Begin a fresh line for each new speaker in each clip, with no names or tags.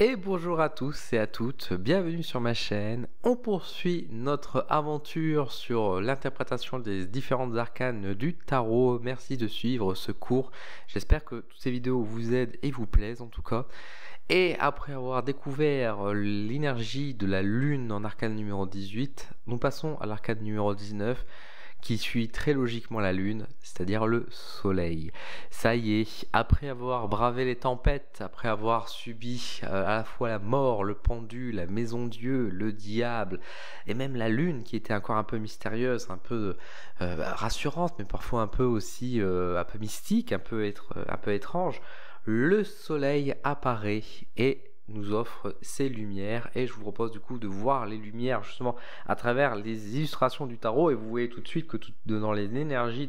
Et bonjour à tous et à toutes, bienvenue sur ma chaîne. On poursuit notre aventure sur l'interprétation des différentes arcanes du tarot. Merci de suivre ce cours. J'espère que toutes ces vidéos vous aident et vous plaisent en tout cas. Et après avoir découvert l'énergie de la lune en arcane numéro 18, nous passons à l'arcane numéro 19 qui suit très logiquement la lune, c'est-à-dire le soleil. Ça y est, après avoir bravé les tempêtes, après avoir subi à la fois la mort, le pendu, la maison Dieu, le diable, et même la lune qui était encore un peu mystérieuse, un peu rassurante, mais parfois un peu aussi un peu mystique, un peu étrange, le soleil apparaît et nous offre ses lumières, et je vous propose du coup de voir les lumières justement à travers les illustrations du tarot. Et vous voyez tout de suite que dans les énergies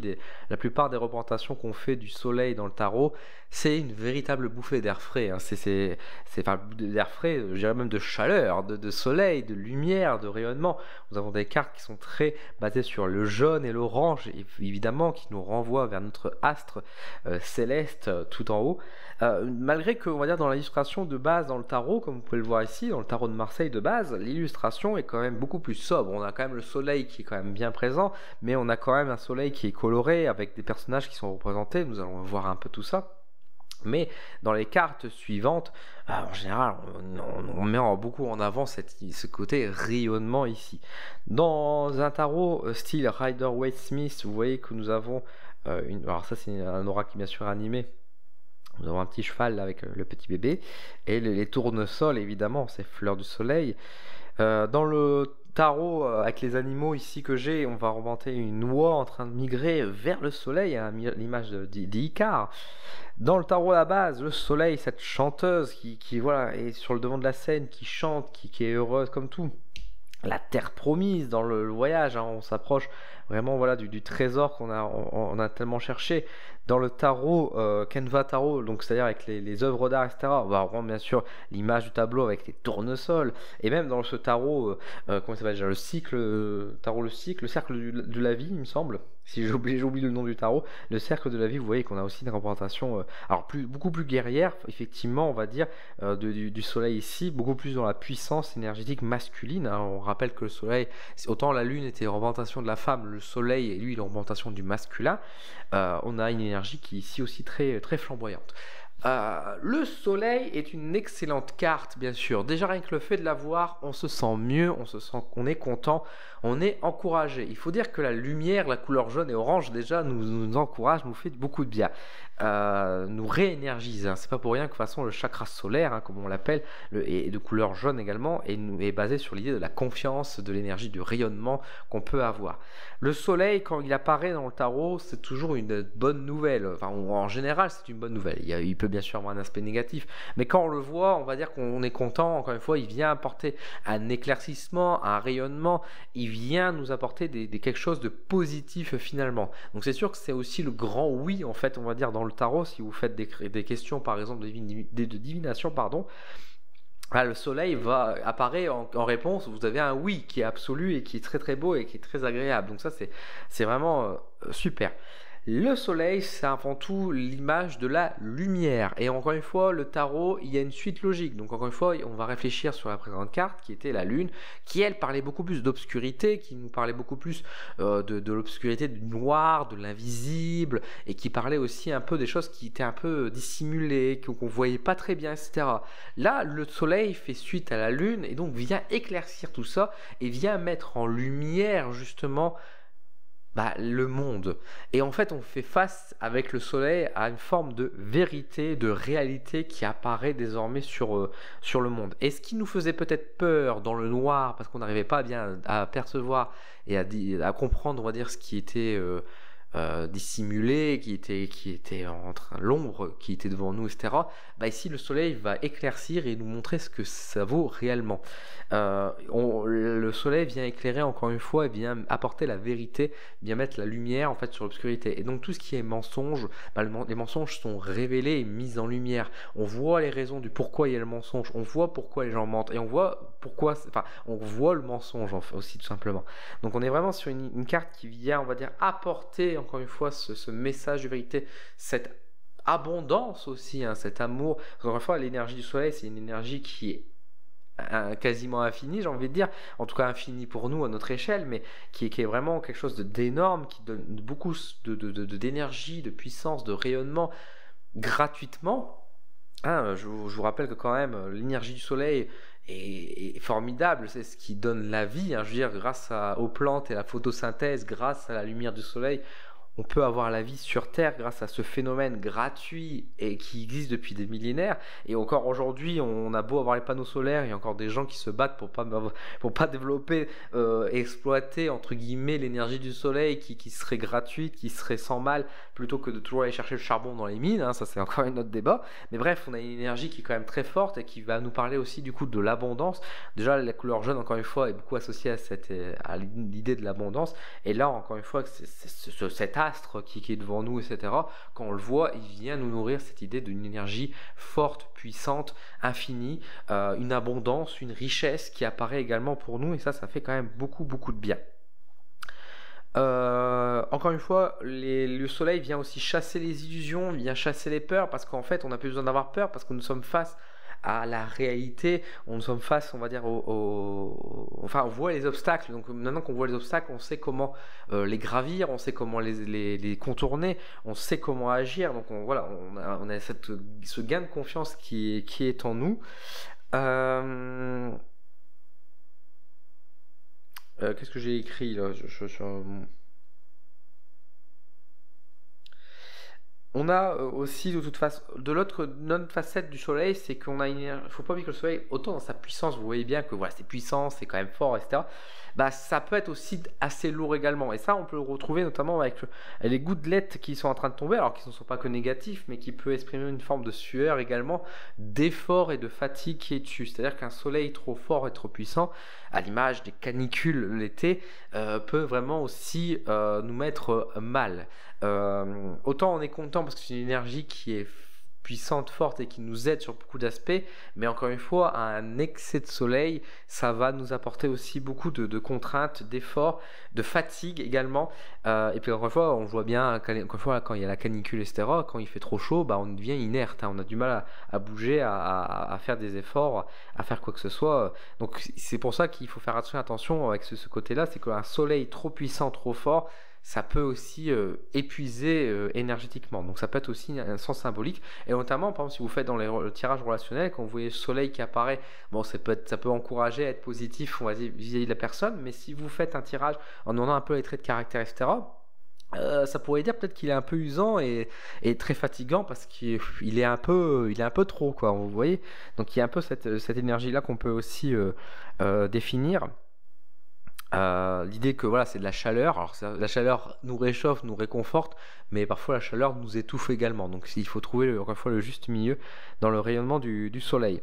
la plupart des représentations qu'on fait du soleil dans le tarot, c'est une véritable bouffée d'air frais, hein. C'est enfin d'air frais, je dirais même de chaleur, de soleil, de lumière, de rayonnement. Nous avons des cartes qui sont très basées sur le jaune et l'orange, évidemment, qui nous renvoient vers notre astre céleste tout en haut. Malgré que, on va dire, dans l'illustration de base dans le tarot, comme vous pouvez le voir ici, dans le tarot de Marseille de base, l'illustration est quand même beaucoup plus sobre. On a quand même le soleil qui est quand même bien présent, mais on a quand même un soleil qui est coloré avec des personnages qui sont représentés. Nous allons voir un peu tout ça. Mais dans les cartes suivantes, en général, on met beaucoup en avant ce côté rayonnement ici. Dans un tarot style Rider-Waite-Smith, vous voyez que nous avons alors ça c'est un oracle bien sûr animé. Nous avons un petit cheval là, avec le petit bébé, et les tournesols évidemment, c'est fleurs du soleil. Dans le tarot avec les animaux ici que j'ai, on va remonter une oie en train de migrer vers le soleil, hein, l'image d'Icare. Dans le tarot à la base, le soleil, cette chanteuse qui voilà, est sur le devant de la scène, qui chante, qui est heureuse comme tout. La terre promise dans le voyage, hein, on s'approche vraiment voilà, du trésor on a tellement cherché. Dans le tarot, Kenva Tarot, donc c'est-à-dire avec les œuvres d'art, etc., on va reprendre bien sûr l'image du tableau avec les tournesols. Et même dans ce tarot, comment ça s'appelle déjà, le tarot, le cercle de la vie, il me semble. Si j'oublie le nom du tarot, le cercle de la vie, vous voyez qu'on a aussi une représentation alors beaucoup plus guerrière, effectivement, on va dire, du soleil ici, beaucoup plus dans la puissance énergétique masculine, hein. On rappelle que le soleil, autant la lune était une représentation de la femme, le soleil, et lui, il est une représentation du masculin. On a une énergie qui est ici aussi très flamboyante. Le soleil est une excellente carte, bien sûr. Déjà rien que le fait de la voir, on se sent mieux, on se sent qu'on est content, on est encouragé. Il faut dire que la lumière, la couleur jaune et orange déjà nous encourage, nous fait beaucoup de bien, nous réénergise, hein. C'est pas pour rien que de toute façon le chakra solaire, hein, comme on l'appelle, est de couleur jaune également, et est basé sur l'idée de la confiance, de l'énergie, du rayonnement qu'on peut avoir. Le soleil, quand il apparaît dans le tarot, c'est toujours une bonne nouvelle. Enfin, en général, c'est une bonne nouvelle. Il peut bien sûr avoir un aspect négatif, mais quand on le voit, on va dire qu'on est content. Encore une fois, il vient apporter un éclaircissement, un rayonnement. Il vient nous apporter quelque chose de positif finalement. Donc c'est sûr que c'est aussi le grand oui, en fait, on va dire, dans le tarot. Si vous faites des questions, par exemple, de divination, pardon, là, le soleil apparaît en réponse. Vous avez un oui qui est absolu et qui est très beau et qui est très agréable. Donc ça, c'est vraiment super. Le soleil, c'est avant tout l'image de la lumière. Et encore une fois, le tarot, il y a une suite logique. Donc encore une fois, on va réfléchir sur la présente carte, qui était la lune, qui elle parlait beaucoup plus d'obscurité, qui nous parlait beaucoup plus de l'obscurité, du noir, de l'invisible, et qui parlait aussi un peu des choses qui étaient un peu dissimulées, qu'on voyait pas très bien, etc. Là, le soleil fait suite à la lune, et donc vient éclaircir tout ça, et vient mettre en lumière justement le monde. Et en fait, on fait face avec le soleil à une forme de vérité, de réalité qui apparaît désormais sur le monde. Et ce qui nous faisait peut-être peur dans le noir, parce qu'on n'arrivait pas bien à percevoir et à comprendre, on va dire, ce qui était dissimulé, qui était entre l'ombre qui était devant nous, etc. Ici, le soleil va éclaircir et nous montrer ce que ça vaut réellement. Le soleil vient éclairer encore une fois et vient apporter la vérité, vient mettre la lumière en fait sur l'obscurité. Et donc tout ce qui est mensonge, les mensonges sont révélés et mis en lumière. On voit les raisons du pourquoi il y a le mensonge, on voit pourquoi les gens mentent, et on voit pourquoi, enfin, on voit le mensonge aussi tout simplement. Donc on est vraiment sur une carte qui vient, on va dire, apporter encore une fois ce message de vérité, cette abondance aussi, hein, cet amour. Encore une fois, l'énergie du soleil, c'est une énergie qui est quasiment infinie, j'ai envie de dire, en tout cas infinie pour nous à notre échelle, mais qui est vraiment quelque chose d'énorme, qui donne beaucoup d'énergie, de puissance, de rayonnement gratuitement. Hein, je vous rappelle que quand même l'énergie du soleil est formidable, c'est ce qui donne la vie, hein, je veux dire, grâce aux plantes et à la photosynthèse, grâce à la lumière du soleil, on peut avoir la vie sur Terre grâce à ce phénomène gratuit et qui existe depuis des millénaires. Et encore aujourd'hui, on a beau avoir les panneaux solaires, il y a encore des gens qui se battent pour pas développer, exploiter entre guillemets l'énergie du soleil qui serait gratuite, qui serait sans mal, plutôt que de toujours aller chercher le charbon dans les mines. Hein, ça c'est encore un autre débat. Mais bref, on a une énergie qui est quand même très forte et qui va nous parler aussi du coup de l'abondance. Déjà, la couleur jaune, encore une fois, est beaucoup associée à l'idée de l'abondance. Et là, encore une fois, cet astre qui est devant nous, etc., quand on le voit, il vient nous nourrir cette idée d'une énergie forte, puissante, infinie, une abondance, une richesse qui apparaît également pour nous, et ça fait quand même beaucoup de bien. Encore une fois, le soleil vient aussi chasser les illusions, vient chasser les peurs, parce qu'en fait, on n'a plus besoin d'avoir peur, parce que nous sommes face à la réalité, nous sommes face, on va dire, enfin, on voit les obstacles. Donc maintenant qu'on voit les obstacles, on sait comment les gravir, on sait comment les contourner, on sait comment agir. Donc voilà, on a ce gain de confiance qui est en nous. Qu'est-ce que j'ai écrit là? On a aussi de toute façon, de l'autre facette du soleil, c'est qu'on a faut pas oublier que le soleil, autant dans sa puissance, vous voyez bien que voilà, c'est puissant, c'est quand même fort, etc. Bah, ça peut être aussi assez lourd également. Et ça, on peut le retrouver notamment avec les gouttelettes qui sont en train de tomber, alors qu'ils ne sont pas que négatifs, mais qui peut exprimer une forme de sueur également, d'effort et de fatigue qui est dessus. C'est-à-dire qu'un soleil trop fort et trop puissant, à l'image des canicules l'été, peut vraiment aussi nous mettre mal. Autant on est content parce que c'est une énergie qui est puissante, forte et qui nous aide sur beaucoup d'aspects, mais encore une fois, un excès de soleil, ça va nous apporter aussi beaucoup de contraintes, d'efforts, de fatigue également. Et puis encore une fois, on voit bien, encore une fois, quand il y a la canicule, etc., quand il fait trop chaud, bah, on devient inerte, hein, on a du mal à bouger, à faire des efforts, à faire quoi que ce soit. Donc c'est pour ça qu'il faut faire attention avec ce côté-là, c'est qu'un soleil trop puissant, trop fort, ça peut aussi épuiser énergétiquement. Donc ça peut être aussi un sens symbolique. Et notamment, par exemple, si vous faites dans le tirage relationnel, quand vous voyez le soleil qui apparaît, bon, ça peut encourager à être positif, on va dire, vis-à-vis de la personne. Mais si vous faites un tirage en donnant un peu les traits de caractère, etc., ça pourrait dire peut-être qu'il est un peu usant et très fatigant parce qu'il est un peu trop, quoi, vous voyez. Donc il y a un peu cette énergie-là qu'on peut aussi définir. L'idée que voilà, c'est de la chaleur. Alors la chaleur nous réchauffe, nous réconforte, mais parfois la chaleur nous étouffe également. Donc il faut trouver encore une fois le juste milieu dans le rayonnement du soleil.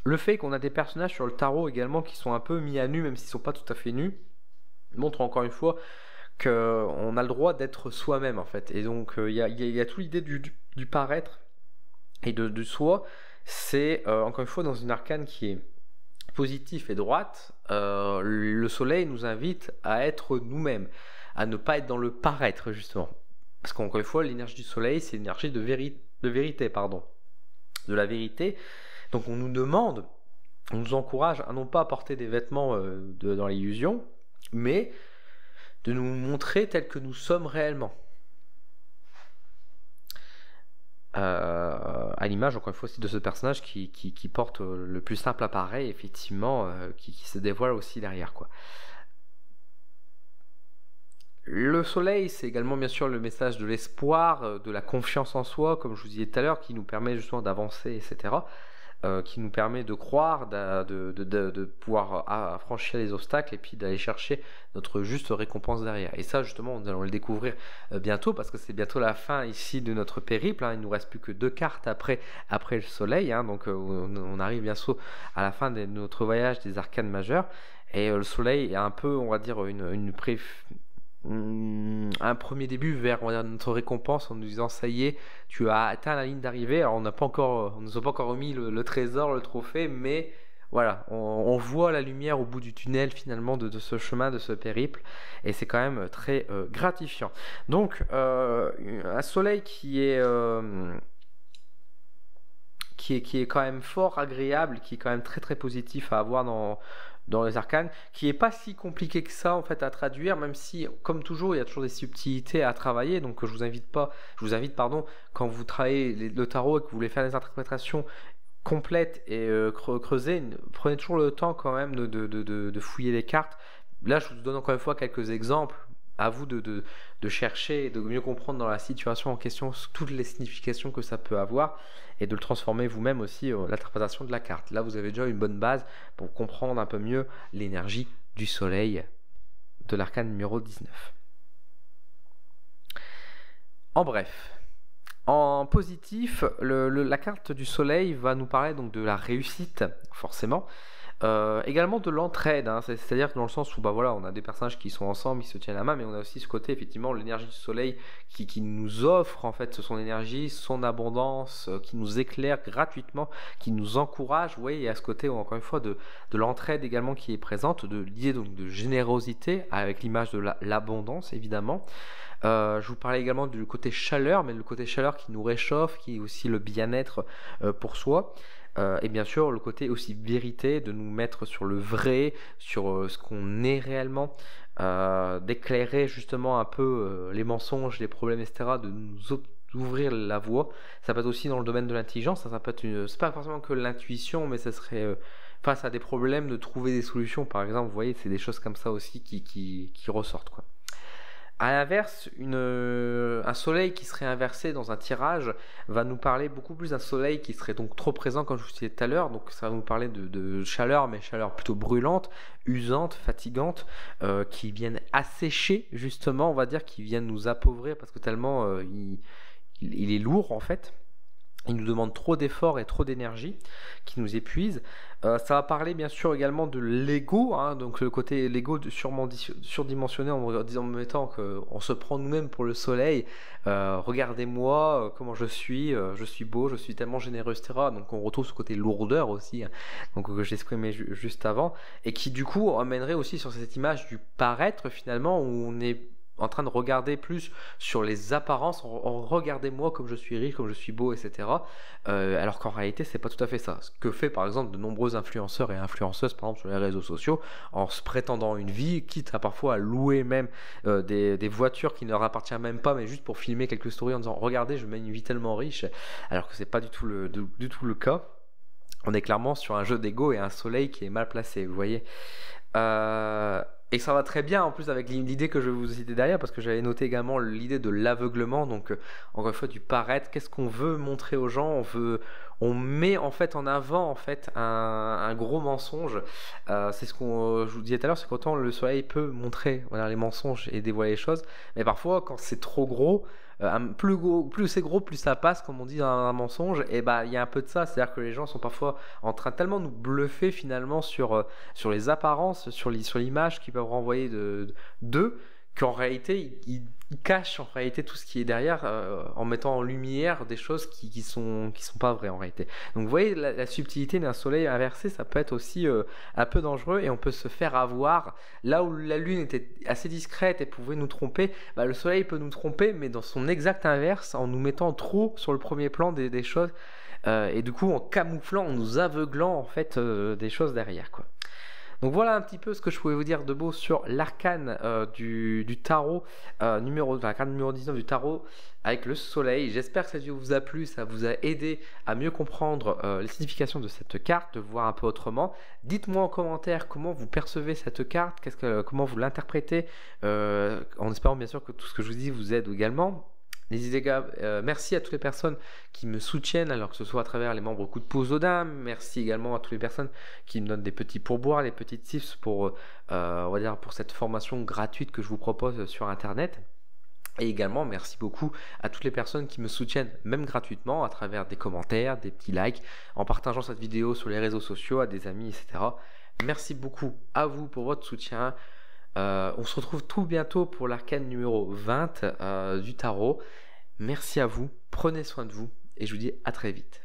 Le fait qu'on a des personnages sur le tarot également qui sont un peu mis à nu, même s'ils ne sont pas tout à fait nus, montre encore une fois qu'on a le droit d'être soi-même en fait. Et donc il y a toute l'idée du paraître et du soi. C'est encore une fois dans une arcane qui est positif et droite, le soleil nous invite à être nous-mêmes, à ne pas être dans le paraître justement. Parce qu'encore une fois, l'énergie du soleil, c'est l'énergie de vérité, de la vérité. Donc on nous demande, on nous encourage à non pas porter des vêtements dans l'illusion, mais de nous montrer tels que nous sommes réellement. À l'image encore une fois aussi de ce personnage qui porte le plus simple appareil effectivement, qui se dévoile aussi derrière, quoi. Le soleil, c'est également bien sûr le message de l'espoir, de la confiance en soi, comme je vous disais tout à l'heure, qui nous permet justement d'avancer, etc., qui nous permet de croire, de pouvoir franchir les obstacles et puis d'aller chercher notre juste récompense derrière. Et ça justement, nous allons le découvrir bientôt, parce que c'est bientôt la fin ici de notre périple, hein. Il nous reste plus que 2 cartes après le soleil, hein. Donc on arrive bientôt à la fin de notre voyage des arcanes majeures, et le soleil est un peu, on va dire, un premier début vers, on va dire, notre récompense, en nous disant ça y est, tu as atteint la ligne d'arrivée. Alors on nous a pas encore remis le trésor, le trophée, mais voilà, on voit la lumière au bout du tunnel finalement de ce chemin, de ce périple, et c'est quand même très gratifiant. Donc, un soleil qui est quand même fort agréable, qui est quand même très très positif à avoir dans les arcanes, qui est pas si compliqué que ça en fait à traduire, même si comme toujours il y a toujours des subtilités à travailler. Donc je vous invite pardon, quand vous travaillez le tarot et que vous voulez faire des interprétations complètes et creusées, prenez toujours le temps quand même de fouiller les cartes. Là je vous donne encore une fois quelques exemples. À vous de chercher et de mieux comprendre dans la situation en question toutes les significations que ça peut avoir et de le transformer vous-même aussi l'interprétation de la carte. Là, vous avez déjà une bonne base pour comprendre un peu mieux l'énergie du soleil de l'arcane numéro 19. En bref, en positif, la carte du soleil va nous parler donc de la réussite, forcément. Également de l'entraide, hein, c'est-à-dire que dans le sens où bah voilà, on a des personnages qui sont ensemble, ils se tiennent la main, mais on a aussi ce côté effectivement l'énergie du soleil qui nous offre en fait son énergie, son abondance, qui nous éclaire gratuitement, qui nous encourage. Vous voyez, il y a ce côté encore une fois de l'entraide également qui est présente, de l'idée donc de générosité avec l'image de l'abondance évidemment. Je vous parlais également du côté chaleur, mais le côté chaleur qui nous réchauffe, qui est aussi le bien-être pour soi. Et bien sûr le côté aussi vérité, de nous mettre sur le vrai, sur ce qu'on est réellement, d'éclairer justement un peu les mensonges, les problèmes, etc., de nous ouvrir la voie. Ça peut être aussi dans le domaine de l'intelligence, ça peut être c'est pas forcément que l'intuition, mais ça serait face à des problèmes de trouver des solutions, par exemple. Vous voyez, c'est des choses comme ça aussi qui ressortent, quoi. À l'inverse, un soleil qui serait inversé dans un tirage va nous parler beaucoup plus d'un soleil qui serait donc trop présent, comme je vous disais tout à l'heure. Donc ça va nous parler de chaleur, mais chaleur plutôt brûlante, usante, fatigante, qui viennent assécher justement, on va dire, qui viennent nous appauvrir parce que tellement il est lourd en fait. Il nous demande trop d'efforts et trop d'énergie qui nous épuise. Ça va parler bien sûr également de l'ego, hein, donc le côté l'ego surdimensionné en mettant qu'on se prend nous-mêmes pour le soleil. Regardez-moi comment je suis beau, je suis tellement généreux, etc. Donc on retrouve ce côté lourdeur aussi, hein, donc que j'exprimais juste avant, et qui du coup amènerait aussi sur cette image du paraître finalement, où on est en train de regarder plus sur les apparences, regardez-moi comme je suis riche, comme je suis beau, etc. Alors qu'en réalité, c'est pas tout à fait ça. Ce que fait par exemple de nombreux influenceurs et influenceuses, par exemple sur les réseaux sociaux, en se prétendant une vie, quitte à parfois à louer même des voitures qui ne leur appartiennent même pas, mais juste pour filmer quelques stories en disant regardez, je mène une vie tellement riche, alors que c'est pas du tout le cas. On est clairement sur un jeu d'ego et un soleil qui est mal placé, vous voyez. Et ça va très bien en plus avec l'idée que je vais vous citer derrière, parce que j'avais noté également l'idée de l'aveuglement, donc encore une fois du paraître. Qu'est-ce qu'on veut montrer aux gens? On met en fait en avant en fait un gros mensonge. C'est ce qu'on je vous disais tout à l'heure, c'est qu'autant le soleil peut montrer voilà, les mensonges et dévoiler les choses, mais parfois quand c'est trop gros, plus c'est gros, plus ça passe, comme on dit dans un mensonge. Et bah il y a un peu de ça, c'est-à-dire que les gens sont parfois en train de tellement nous bluffer finalement sur les apparences, sur l'image qu'ils peuvent renvoyer d'eux, qu'en réalité ils cachent en réalité tout ce qui est derrière, en mettant en lumière des choses qui sont pas vraies en réalité. Donc vous voyez la subtilité d'un soleil inversé, ça peut être aussi un peu dangereux, et on peut se faire avoir là où la lune était assez discrète et pouvait nous tromper. Bah, le soleil peut nous tromper, mais dans son exact inverse, en nous mettant trop sur le premier plan des choses, et du coup en camouflant, en nous aveuglant en fait des choses derrière, quoi. Donc voilà un petit peu ce que je pouvais vous dire de beau sur l'arcane du tarot, l'arcane numéro 19 du tarot avec le soleil. J'espère que cette vidéo vous a plu, ça vous a aidé à mieux comprendre les significations de cette carte, de voir un peu autrement. Dites-moi en commentaire comment vous percevez cette carte, comment vous l'interprétez, en espérant bien sûr que tout ce que je vous dis vous aide également. Merci à toutes les personnes qui me soutiennent, alors que ce soit à travers les membres Coup de pouce d'Odin. Merci également à toutes les personnes qui me donnent des petits pourboires, les petits tips pour, on va dire, pour cette formation gratuite que je vous propose sur internet. Et également merci beaucoup à toutes les personnes qui me soutiennent même gratuitement à travers des commentaires, des petits likes, en partageant cette vidéo sur les réseaux sociaux à des amis, etc. Merci beaucoup à vous pour votre soutien. On se retrouve tout bientôt pour l'arcane numéro 20 du tarot. Merci à vous, prenez soin de vous et je vous dis à très vite.